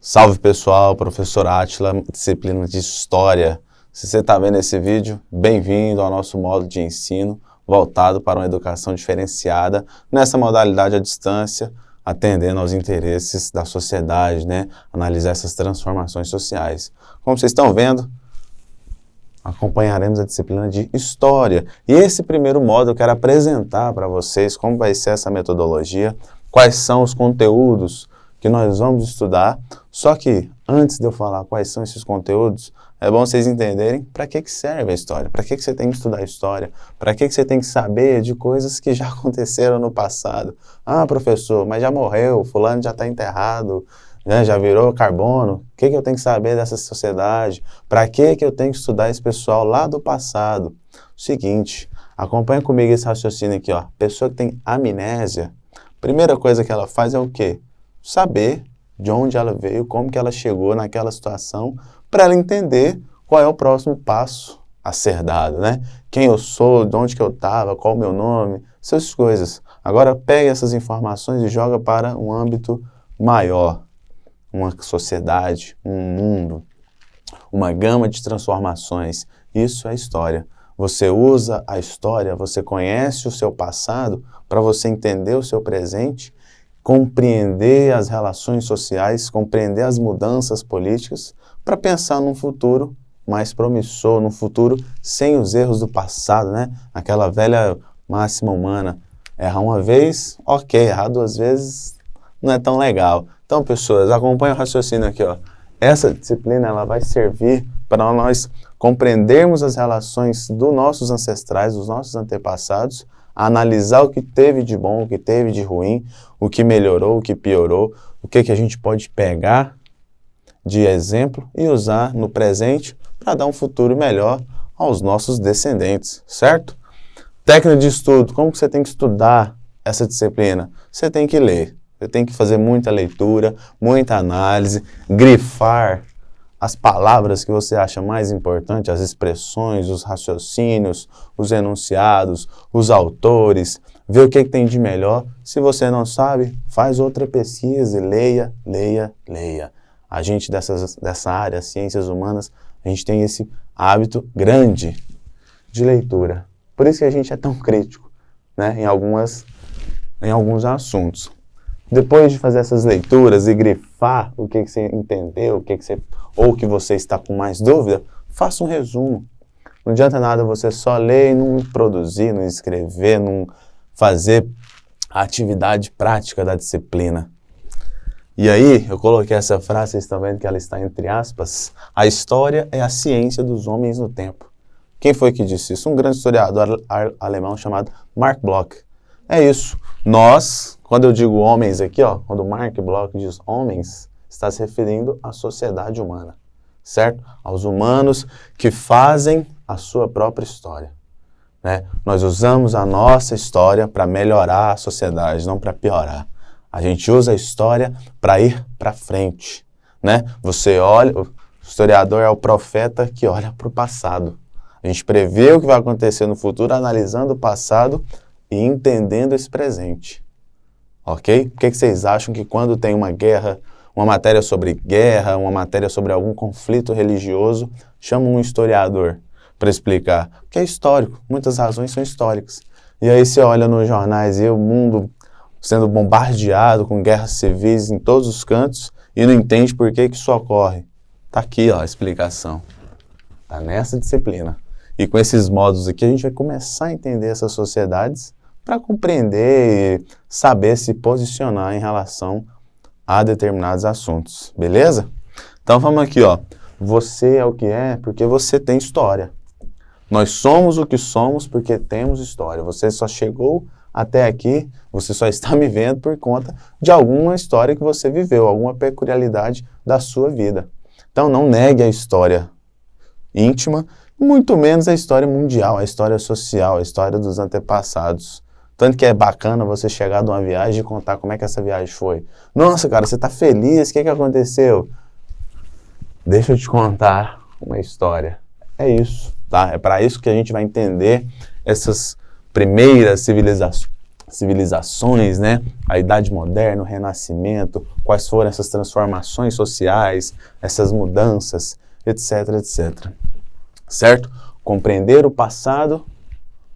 Salve pessoal, professor Átila, disciplina de História. Se você está vendo esse vídeo, bem-vindo ao nosso módulo de ensino voltado para uma educação diferenciada nessa modalidade à distância, atendendo aos interesses da sociedade, né? Analisar essas transformações sociais. Como vocês estão vendo, acompanharemos a disciplina de História. E esse primeiro módulo eu quero apresentar para vocês como vai ser essa metodologia, quais são os conteúdos que nós vamos estudar. Só que, antes de eu falar quais são esses conteúdos, é bom vocês entenderem para que serve a história, para que você tem que estudar a história, para que você tem que saber de coisas que já aconteceram no passado. Ah, professor, mas já morreu, fulano já está enterrado, né, já virou carbono. O que eu tenho que saber dessa sociedade? Para que eu tenho que estudar esse pessoal lá do passado? Seguinte, acompanha comigo esse raciocínio aqui, ó. Pessoa que tem amnésia, primeira coisa que ela faz é o quê? Saber de onde ela veio, como que ela chegou naquela situação, para ela entender qual é o próximo passo a ser dado, né? Quem eu sou, de onde que eu estava, qual o meu nome, essas coisas. Agora pega essas informações e joga para um âmbito maior, uma sociedade, um mundo, uma gama de transformações. Isso é história. Você usa a história, você conhece o seu passado para você entender o seu presente, compreender as relações sociais, compreender as mudanças políticas, para pensar num futuro mais promissor, num futuro sem os erros do passado, né? Aquela velha máxima humana, errar uma vez, ok, errar duas vezes não é tão legal. Então, pessoas, acompanhem o raciocínio aqui, ó. Essa disciplina, ela vai servir para nós compreendermos as relações dos nossos ancestrais, dos nossos antepassados, analisar o que teve de bom, o que teve de ruim, o que melhorou, o que piorou, o que a gente pode pegar de exemplo e usar no presente para dar um futuro melhor aos nossos descendentes, certo? Técnica de estudo, como que você tem que estudar essa disciplina? Você tem que ler, você tem que fazer muita leitura, muita análise, grifar as palavras que você acha mais importante, as expressões, os raciocínios, os enunciados, os autores, ver o que tem de melhor. Se você não sabe, faz outra pesquisa, leia, leia, leia. A gente dessa área, ciências humanas, a gente tem esse hábito grande de leitura. Por isso que a gente é tão crítico, né, em alguns assuntos. Depois de fazer essas leituras e grifar o que você entendeu, ou que você está com mais dúvida, faça um resumo. Não adianta nada você só ler e não produzir, não escrever, não fazer a atividade prática da disciplina. E aí, eu coloquei essa frase, vocês estão vendo que ela está entre aspas. A história é a ciência dos homens no tempo. Quem foi que disse isso? Um grande historiador alemão chamado Marc Bloch. É isso. Nós, quando eu digo homens aqui, ó, quando Marc Bloch diz homens, está se referindo à sociedade humana, certo? Aos humanos que fazem a sua própria história, né? Nós usamos a nossa história para melhorar a sociedade, não para piorar. A gente usa a história para ir para frente, né? Você olha, o historiador é o profeta que olha para o passado. A gente prevê o que vai acontecer no futuro, analisando o passado e entendendo esse presente, ok? Por que vocês acham que quando tem uma guerra, uma matéria sobre guerra, uma matéria sobre algum conflito religioso, chama um historiador para explicar? Porque é histórico, muitas razões são históricas. E aí você olha nos jornais e o mundo sendo bombardeado com guerras civis em todos os cantos e não entende por que isso ocorre. Está aqui, ó, a explicação. Está nessa disciplina. E com esses módulos aqui a gente vai começar a entender essas sociedades para compreender e saber se posicionar em relação a determinados assuntos, beleza? Então vamos aqui, ó. Você é o que é porque você tem história. Nós somos o que somos porque temos história. Você só chegou até aqui, você só está me vendo por conta de alguma história que você viveu, alguma peculiaridade da sua vida. Então não negue a história íntima, muito menos a história mundial, a história social, a história dos antepassados. Tanto que é bacana você chegar de uma viagem e contar como é que essa viagem foi. Nossa, cara, você está feliz, o que aconteceu? Deixa eu te contar uma história. É isso, tá? É para isso que a gente vai entender essas primeiras civilizações, né? A Idade Moderna, o Renascimento, quais foram essas transformações sociais, essas mudanças, etc, etc. Certo? Compreender o passado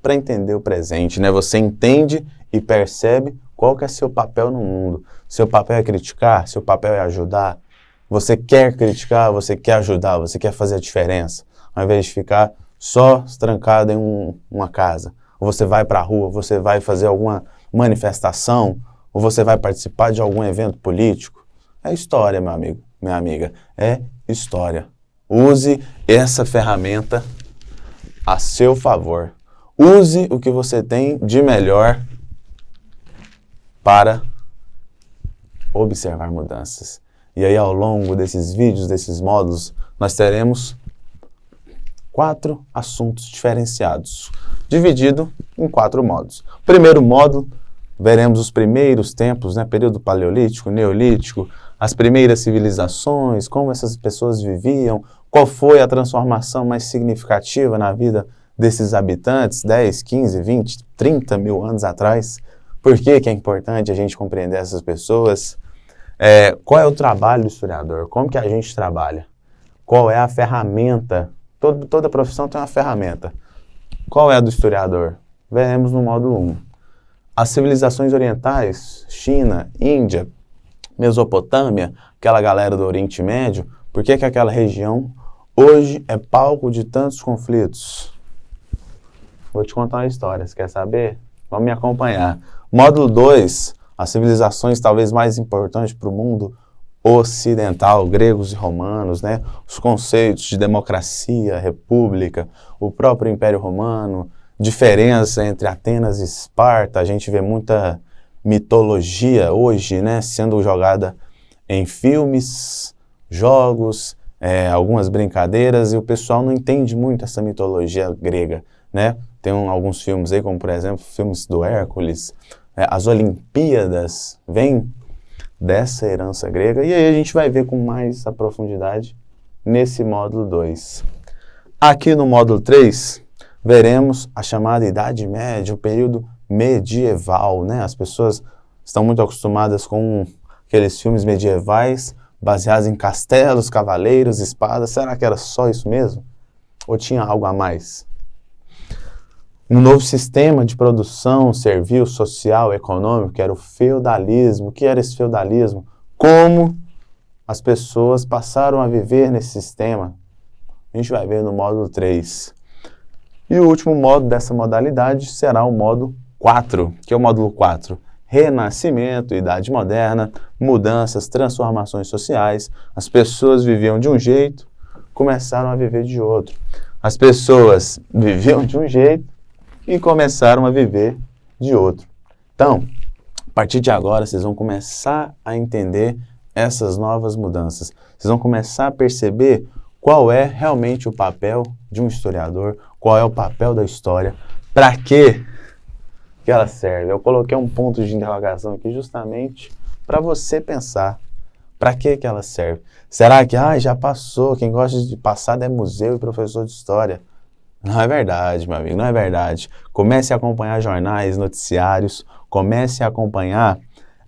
para entender o presente, né? Você entende e percebe qual que é seu papel no mundo. Seu papel é criticar, seu papel é ajudar. Você quer criticar, você quer ajudar, você quer fazer a diferença, ao invés de ficar só trancado em uma casa. Ou você vai para a rua, você vai fazer alguma manifestação, ou você vai participar de algum evento político. É história, meu amigo, minha amiga, é história. Use essa ferramenta a seu favor. Use o que você tem de melhor para observar mudanças. E aí, ao longo desses vídeos, desses módulos, nós teremos 4 assuntos diferenciados, dividido em 4 módulos. Primeiro módulo, veremos os primeiros tempos, né, período paleolítico, neolítico, as primeiras civilizações, como essas pessoas viviam, qual foi a transformação mais significativa na vida desses habitantes, 10, 15, 20, 30 mil anos atrás. Por que é importante a gente compreender essas pessoas? Qual é o trabalho do historiador? Como que a gente trabalha? Qual é a ferramenta? Toda profissão tem uma ferramenta. Qual é a do historiador? Veremos no módulo 1. As civilizações orientais, China, Índia, Mesopotâmia, aquela galera do Oriente Médio, por que aquela região hoje é palco de tantos conflitos? Vou te contar uma história, você quer saber? Vamos me acompanhar. Módulo 2, as civilizações talvez mais importantes para o mundo ocidental, gregos e romanos, né? Os conceitos de democracia, república, o próprio Império Romano, diferença entre Atenas e Esparta. A gente vê muita mitologia hoje, né, sendo jogada em filmes, jogos, algumas brincadeiras, e o pessoal não entende muito essa mitologia grega, né? Tem alguns filmes aí, como por exemplo, filmes do Hércules, as Olimpíadas vêm dessa herança grega, e aí a gente vai ver com mais a profundidade nesse módulo 2. Aqui no módulo 3, veremos a chamada Idade Média, o período medieval, né? As pessoas estão muito acostumadas com aqueles filmes medievais baseados em castelos, cavaleiros, espadas. Será que era só isso mesmo? Ou tinha algo a mais? Um novo sistema de produção, serviço social, econômico, que era o feudalismo. O que era esse feudalismo? Como as pessoas passaram a viver nesse sistema? A gente vai ver no módulo 3. E o último módulo dessa modalidade será o módulo 4, que é o módulo 4. Renascimento, Idade Moderna, mudanças, transformações sociais. As pessoas viviam de um jeito, começaram a viver de outro. As pessoas viviam de um jeito e começaram a viver de outro. Então, a partir de agora, vocês vão começar a entender essas novas mudanças. Vocês vão começar a perceber qual é realmente o papel de um historiador, qual é o papel da história, para que ela serve. Eu coloquei um ponto de interrogação aqui justamente para você pensar. Para que ela serve? Será que já passou, quem gosta de passado é museu e professor de história? Não é verdade, meu amigo, não é verdade. Comece a acompanhar jornais, noticiários, comece a acompanhar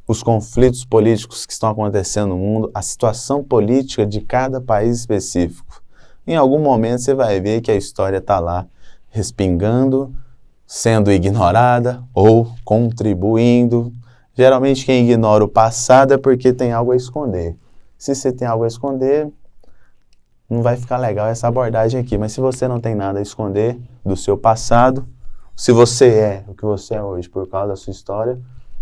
os conflitos políticos que estão acontecendo no mundo, a situação política de cada país específico. Em algum momento você vai ver que a história está lá, respingando, sendo ignorada ou contribuindo. Geralmente quem ignora o passado é porque tem algo a esconder. Se você tem algo a esconder, não vai ficar legal essa abordagem aqui. Mas se você não tem nada a esconder do seu passado, se você é o que você é hoje por causa da sua história,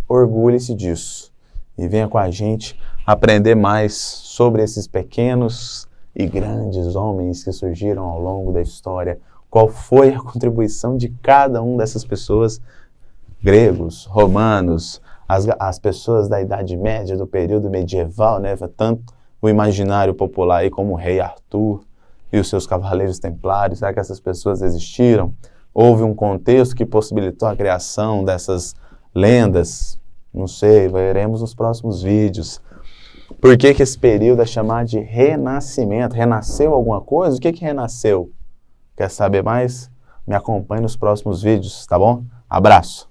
orgulhe-se disso. E venha com a gente aprender mais sobre esses pequenos e grandes homens que surgiram ao longo da história. Qual foi a contribuição de cada um dessas pessoas, gregos, romanos, as pessoas da Idade Média, do período medieval, né? Tanto o imaginário popular aí como o rei Arthur e os seus cavaleiros templários. Será que essas pessoas existiram? Houve um contexto que possibilitou a criação dessas lendas? Não sei, veremos nos próximos vídeos. Por que esse período é chamado de renascimento? Renasceu alguma coisa? O que renasceu? Quer saber mais? Me acompanhe nos próximos vídeos, tá bom? Abraço!